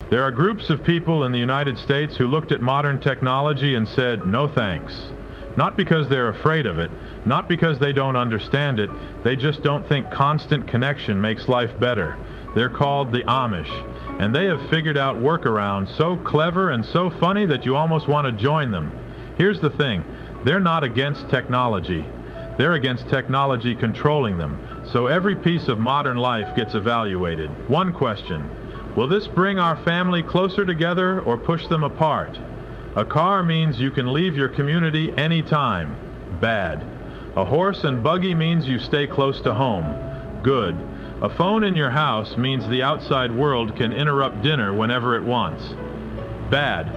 There are groups of people in the United States who looked at modern technology and said, no thanks. Not because they're afraid of it, not because they don't understand it, they just don't think constant connection makes life better. They're called the Amish, and they have figured out workarounds so clever and so funny that you almost want to join them. Here's the thing, they're not against technology. They're against technology controlling them, so every piece of modern life gets evaluated. One question, will this bring our family closer together or push them apart? A car means you can leave your community anytime. Bad. A horse and buggy means you stay close to home. Good. A phone in your house means the outside world can interrupt dinner whenever it wants. Bad.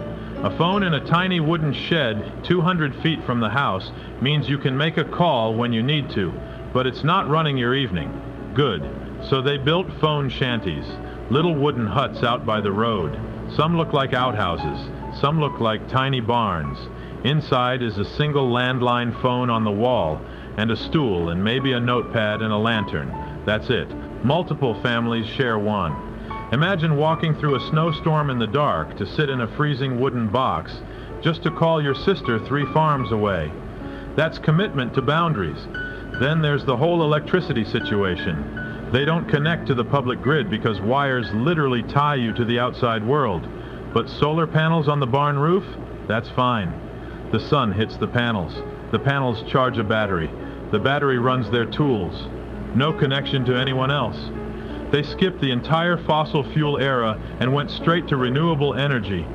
A phone in a tiny wooden shed 200 feet from the house means you can make a call when you need to, but it's not running your evening. Good. So they built phone shanties, little wooden huts out by the road. Some look like outhouses. Some look like tiny barns. Inside is a single landline phone on the wall, and a stool, and maybe a notepad and a lantern. That's it. Multiple families share one. Imagine walking through a snowstorm in the dark to sit in a freezing wooden box just to call your sister 3 farms away. That's commitment to boundaries. Then there's the whole electricity situation. They don't connect to the public grid because wires literally tie you to the outside world. But solar panels on the barn roof? That's fine. The sun hits the panels. The panels charge a battery. The battery runs their tools. No connection to anyone else. They skipped the entire fossil fuel era and went straight to renewable energy.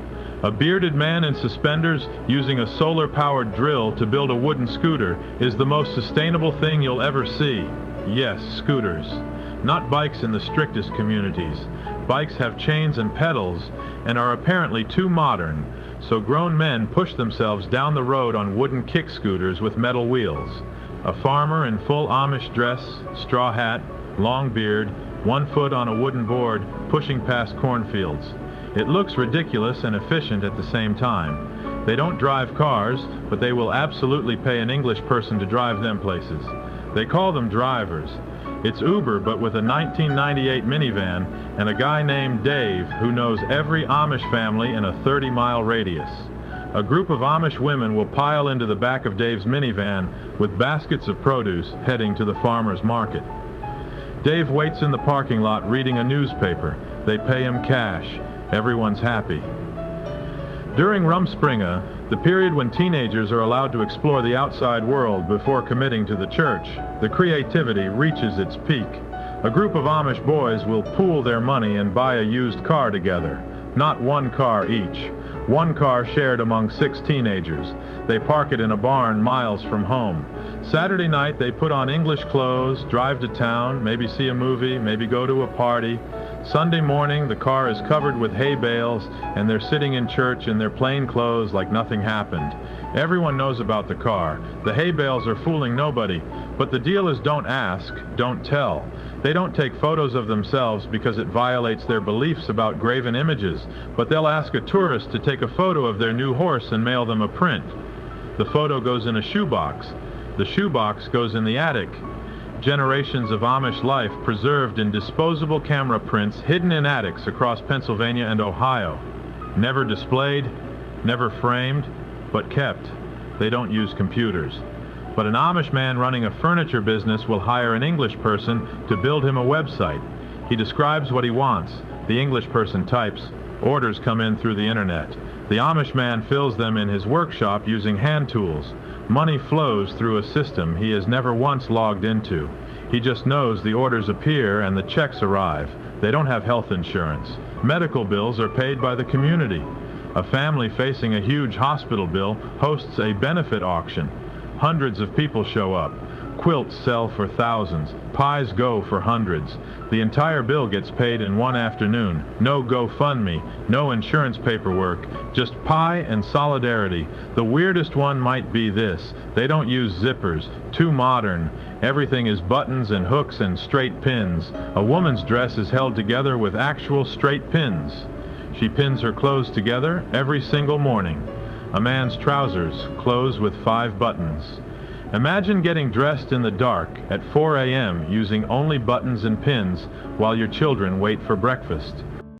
A bearded man in suspenders using a solar-powered drill to build a wooden scooter is the most sustainable thing you'll ever see. Yes, scooters. Not bikes in the strictest communities. Bikes have chains and pedals and are apparently too modern, so grown men push themselves down the road on wooden kick scooters with metal wheels. A farmer in full Amish dress, straw hat, long beard, 1 foot on a wooden board, pushing past cornfields. It looks ridiculous and efficient at the same time. They don't drive cars, but they will absolutely pay an English person to drive them places. They call them drivers. It's Uber, but with a 1998 minivan and a guy named Dave who knows every Amish family in a 30-mile radius. A group of Amish women will pile into the back of Dave's minivan with baskets of produce heading to the farmer's market. Dave waits in the parking lot reading a newspaper. They pay him cash. Everyone's happy. During Rumspringa, the period when teenagers are allowed to explore the outside world before committing to the church, the creativity reaches its peak. A group of Amish boys will pool their money and buy a used car together. Not 1 car each. 1 car shared among 6 teenagers. They park it in a barn miles from home. Saturday night they put on English clothes, drive to town, maybe see a movie, maybe go to a party. Sunday morning the car is covered with hay bales and they're sitting in church in their plain clothes like nothing happened. Everyone knows about the car. The hay bales are fooling nobody. But the deal is don't ask, don't tell. They don't take photos of themselves because it violates their beliefs about graven images, but they'll ask a tourist to take a photo of their new horse and mail them a print. The photo goes in a shoebox. The shoebox goes in the attic. Generations of Amish life preserved in disposable camera prints hidden in attics across Pennsylvania and Ohio. Never displayed, never framed, but kept. They don't use computers. But an Amish man running a furniture business will hire an English person to build him a website. He describes what he wants. The English person types. Orders come in through the internet. The Amish man fills them in his workshop using hand tools. Money flows through a system he has never once logged into. He just knows the orders appear and the checks arrive. They don't have health insurance. Medical bills are paid by the community. A family facing a huge hospital bill hosts a benefit auction. Hundreds of people show up. Quilts sell for thousands. Pies go for hundreds. The entire bill gets paid in one afternoon. No GoFundMe, no insurance paperwork, just pie and solidarity. The weirdest one might be this. They don't use zippers. Too modern. Everything is buttons and hooks and straight pins. A woman's dress is held together with actual straight pins. She pins her clothes together every single morning. A man's trousers close with 5 buttons. Imagine getting dressed in the dark at 4 a.m. using only buttons and pins while your children wait for breakfast.